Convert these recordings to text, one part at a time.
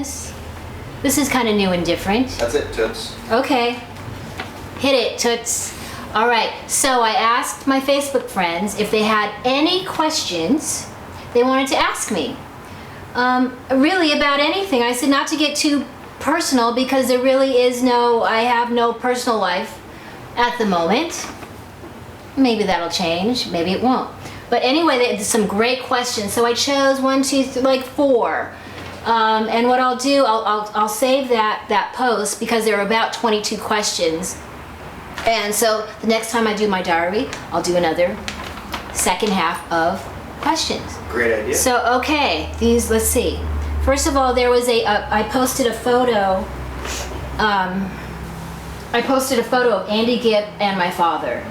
this? This is kind of new and different. That's it, Toots. Okay. Hit it, Toots. All right, so I asked my Facebook friends if they had any questions they wanted to ask me. Really about anything. I said not to get too personal because there really is I have no personal life at the moment. Maybe that'll change, maybe it won't. But anyway, they had some great questions. So I chose 1, 2, 3, like 4. And what I'll do, I'll save that post because there are about 22 questions. And so the next time I do my diary, I'll do another second half of questions. Great idea. So, okay, let's see. First of all, there was I posted a photo. I posted a photo of Andy Gibb and my father,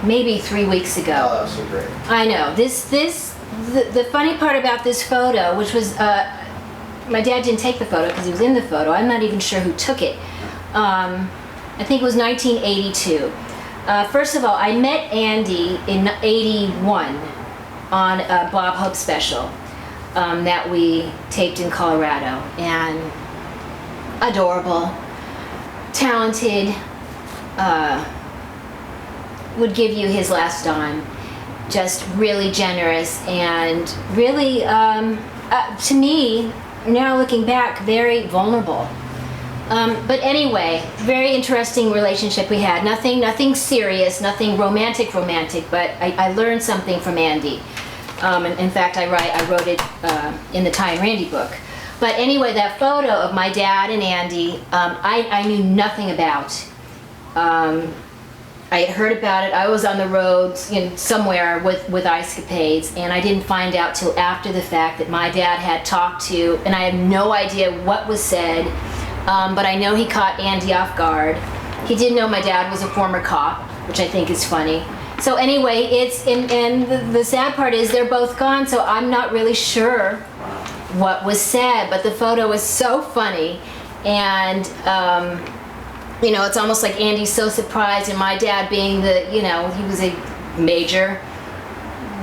maybe 3 weeks ago. Oh, that was so great. I know. The funny part about this photo, which was, my dad didn't take the photo because he was in the photo. I'm not even sure who took it. I think it was 1982. First of all, I met Andy in 81 on a Bob Hope special that we taped in Colorado. And adorable, talented, would give you his last dime. Just really generous and really, to me, now looking back, very vulnerable. But anyway, very interesting relationship we had. Nothing serious, nothing romantic, but I learned something from Andy. In fact, I wrote it in the Tai and Randy book. But anyway, that photo of my dad and Andy, I knew nothing about. I had heard about it. I was on the road somewhere with Ice Capades, and I didn't find out till after the fact that my dad had talked to, and I had no idea what was said. But I know he caught Andy off guard. He didn't know my dad was a former cop, which I think is funny. So anyway, the sad part is they're both gone, so I'm not really sure what was said, but the photo is so funny. And, it's almost like Andy's so surprised, and my dad being he was a major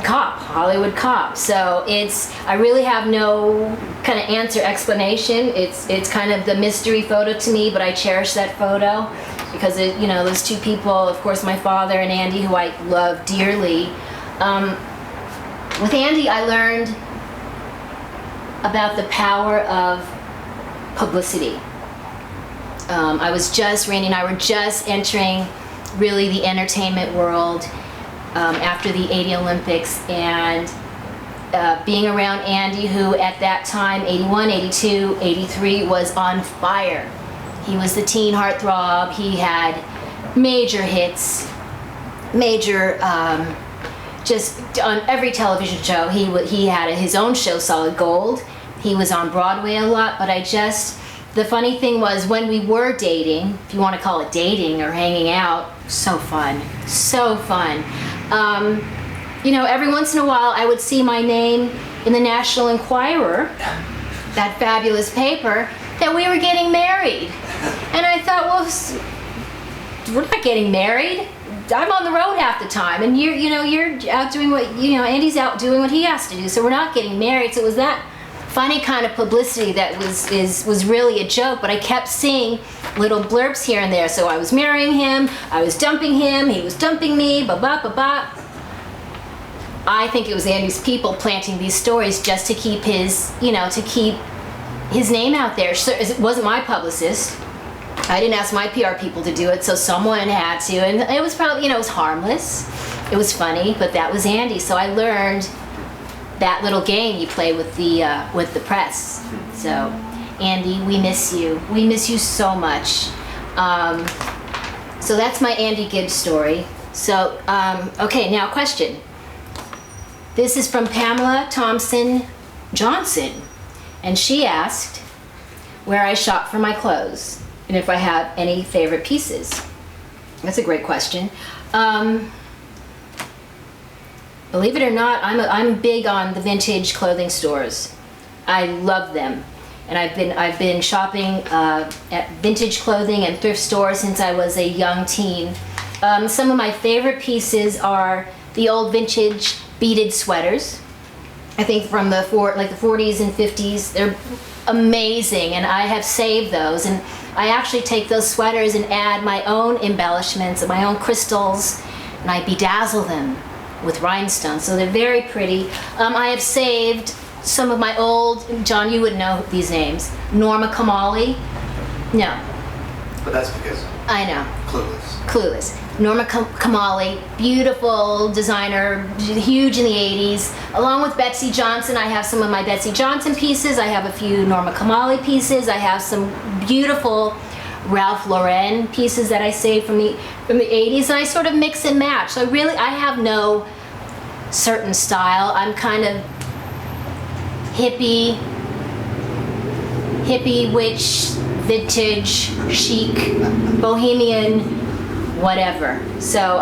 cop, Hollywood cop. So I really have no kind of explanation. It's kind of the mystery photo to me, but I cherish that photo because those two people, of course, my father and Andy, who I love dearly. With Andy, I learned about the power of publicity. Randy and I were just entering really the entertainment world after the 80 Olympics, and being around Andy, who at that time, 81, 82, 83, was on fire. He was the teen heartthrob. He had major hits, just on every television show. He had his own show, Solid Gold. He was on Broadway a lot, but the funny thing was when we were dating, if you want to call it dating or hanging out, so fun. Every once in a while I would see my name in the National Enquirer, that fabulous paper, that we were getting married. And I thought, well, we're not getting married. I'm on the road half the time, and you're out doing Andy's out doing what he has to do, so we're not getting married. So it was that funny kind of publicity that was really a joke, but I kept seeing little blurbs here and there. So I was marrying him, I was dumping him, he was dumping me, ba-ba. I think it was Andy's people planting these stories just to keep his name out there. So it wasn't my publicist. I didn't ask my PR people to do it, so someone had to, and it was probably, it was harmless, it was funny, but that was Andy. So I learned that little game you play with the press. So, Andy, we miss you. We miss you so much. So that's my Andy Gibbs story. So, okay, now question. This is from Pamela Thompson Johnson, and she asked where I shop for my clothes and if I have any favorite pieces. That's a great question. Believe it or not, I'm big on the vintage clothing stores. I love them, and I've been shopping at vintage clothing and thrift stores since I was a young teen. Some of my favorite pieces are the old vintage beaded sweaters. I think from the 40s and 50s. They're amazing, and I have saved those. And I actually take those sweaters and add my own embellishments and my own crystals, and I bedazzle them with rhinestones. So they're very pretty. I have saved some of my old, John, you would know these names. Norma Kamali. No. But that's because I know. Clueless. Norma Kamali, beautiful designer, huge in the 80s. Along with Betsy Johnson, I have some of my Betsy Johnson pieces. I have a few Norma Kamali pieces. I have some beautiful Ralph Lauren pieces that I saved from the 80s, and I sort of mix and match. So I have no certain style. I'm kind of hippie witch, vintage, chic, bohemian, whatever. So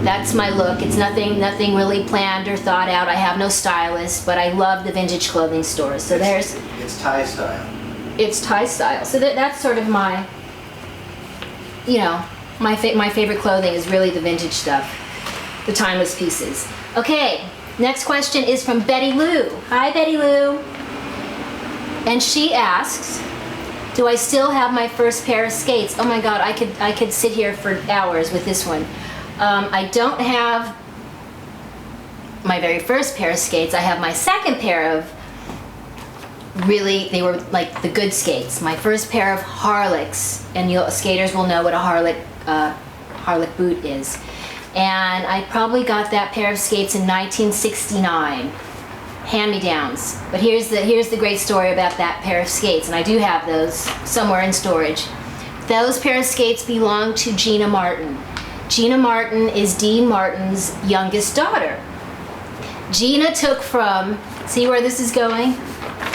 that's my look. It's nothing really planned or thought out. I have no stylist, but I love the vintage clothing stores. So it's Thai style. It's Thai style. So that's sort of my, my favorite clothing is really the vintage stuff, the timeless pieces. Okay, next question is from Betty Lou. Hi, Betty Lou. And she asks, do I still have my first pair of skates? Oh my God, I could sit here for hours with this one. I don't have my very first pair of skates. I have my second pair of they were like the good skates. My first pair of Harlechs, and skaters will know what a Harlech boot is. And I probably got that pair of skates in 1969. Hand-me-downs. But here's the great story about that pair of skates, and I do have those somewhere in storage. Those pair of skates belong to Gina Martin. Gina Martin is Dean Martin's youngest daughter. Gina took from, see where this is going?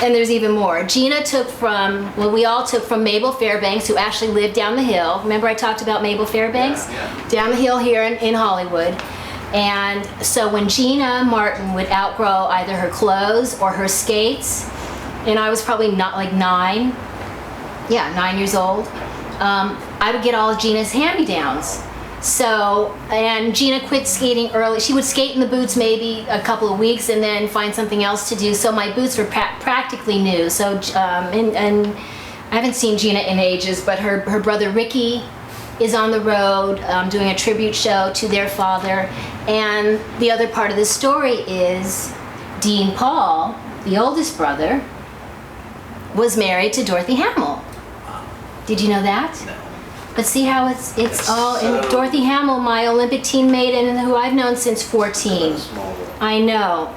And there's even more. Gina took from, we all took from Mabel Fairbanks, who actually lived down the hill. Remember I talked about Mabel Fairbanks? Yeah. Down the hill here in Hollywood. And so when Gina Martin would outgrow either her clothes or her skates, and I was probably not like 9 years old, I would get all of Gina's hand-me-downs. So, and Gina quit skating early. She would skate in the boots maybe a couple of weeks and then find something else to do. So my boots were practically new. So, and I haven't seen Gina in ages, but her brother Ricky is on the road doing a tribute show to their father. And the other part of the story is Dean Paul, the oldest brother, was married to Dorothy Hamill. Did you know that? No. But see how it's all, and Dorothy Hamill, my Olympic teammate, and who I've known since 14. I know.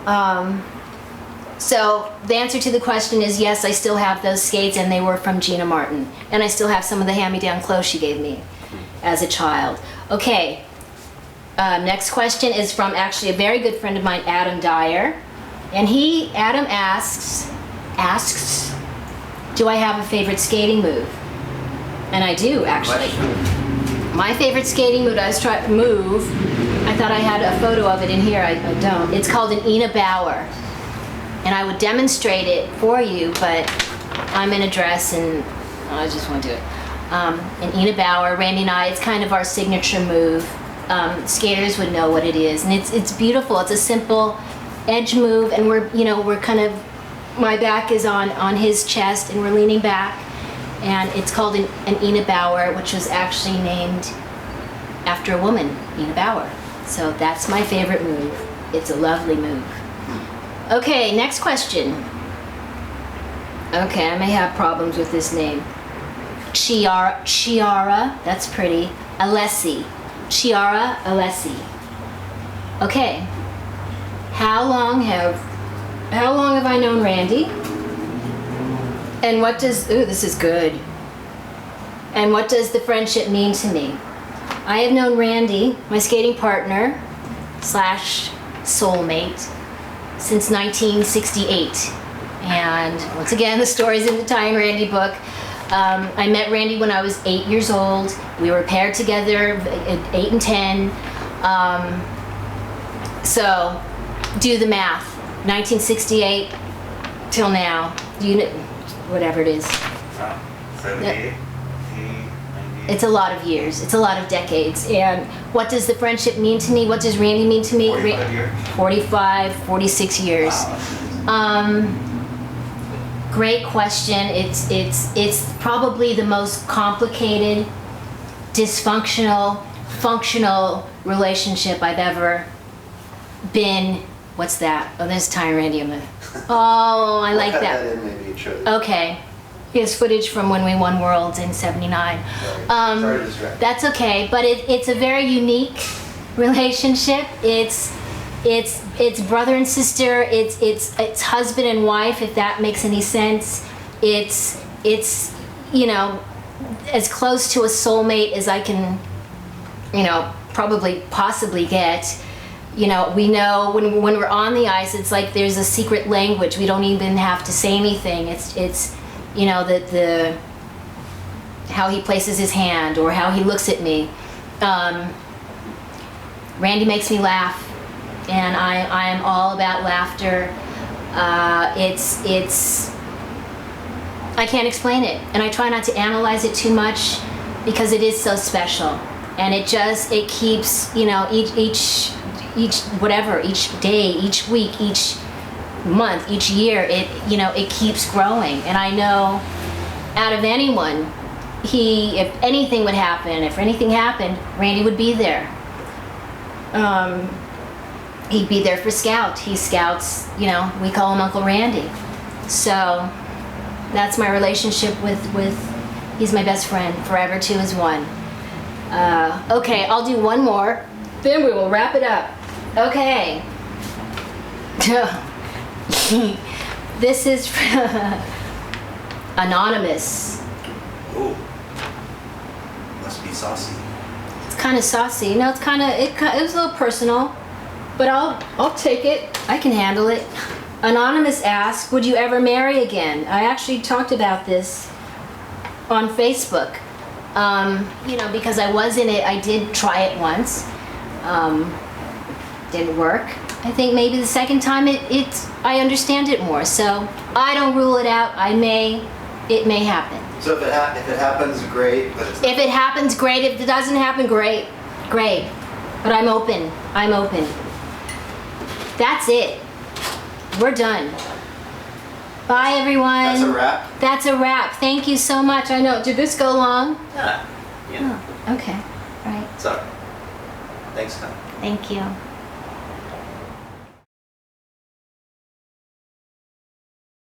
So the answer to the question is yes, I still have those skates, and they were from Gina Martin. And I still have some of the hand-me-down clothes she gave me as a child. Okay, next question is from actually a very good friend of mine, Adam Dyer. And Adam asks, do I have a favorite skating move? And I do, actually. My favorite skating move, I thought I had a photo of it in here, I don't. It's called an Ina Bauer. And I would demonstrate it for you, but I'm in a dress and I just won't do it. An Ina Bauer, Randy and I, it's kind of our signature move. Skaters would know what it is. And it's beautiful, it's a simple edge move, and we're kind of, my back is on his chest and we're leaning back. And it's called an Ina Bauer, which was actually named after a woman, Ina Bauer. So that's my favorite move. It's a lovely move. Okay, next question. Okay, I may have problems with this name. Chiara, that's pretty. Alessi. Chiara Alessi. Okay. How long have I known Randy? And this is good. And what does the friendship mean to me? I have known Randy, my skating partner / soulmate, since 1968. And once again, the story's in the Tai and Randy book. I met Randy when I was 8 years old. We were paired together at 8 and 10. So do the math. 1968 till now. Whatever it is. 78, 80, 90. It's a lot of years. It's a lot of decades. And what does the friendship mean to me? What does Randy mean to me? 45 years. 45, 46 years. Wow. Great question. It's probably the most complicated, dysfunctional, functional relationship I've ever been. What's that? Oh, there's Ty and Randy. Oh, I like Cut that. in, maybe it shows. Okay. Here's footage from when we won Worlds in '79. Sorry to distract. That's okay, but it's a very unique relationship. It's brother and sister. It's husband and wife, if that makes any sense. It's as close to a soulmate as I can, probably possibly get. We know when we're on the ice, it's like there's a secret language. We don't even have to say anything. It's the how he places his hand or how he looks at me. Randy makes me laugh, and I am all about laughter. It's I can't explain it, and I try not to analyze it too much because it is so special, and it keeps each day, each week, each month, each year, it keeps growing. And I know out of anyone, if anything would happen, if anything happened, Randy would be there. He'd be there for Scout. He scouts, we call him Uncle Randy. So that's my relationship with he's my best friend, forever two is one. Okay, I'll do one more, then we will wrap it up. Okay. This is Anonymous. Ooh. Must be saucy. It's kind of saucy. No, it was a little personal, but I'll take it. I can handle it. Anonymous asked, "Would you ever marry again?" I actually talked about this on Facebook. Because I was in it, I did try it once. Didn't work. I think maybe the second time I understand it more. So I don't rule it out. It may happen. So if it happens, great. But If it happens, great. If it doesn't happen, great. But I'm open. That's it. We're done. Bye, everyone. That's a wrap. That's a wrap. Thank you so much. I know. Did this go long? Yeah. Oh, okay. All right. Sorry. Thanks, Tom. Thank you.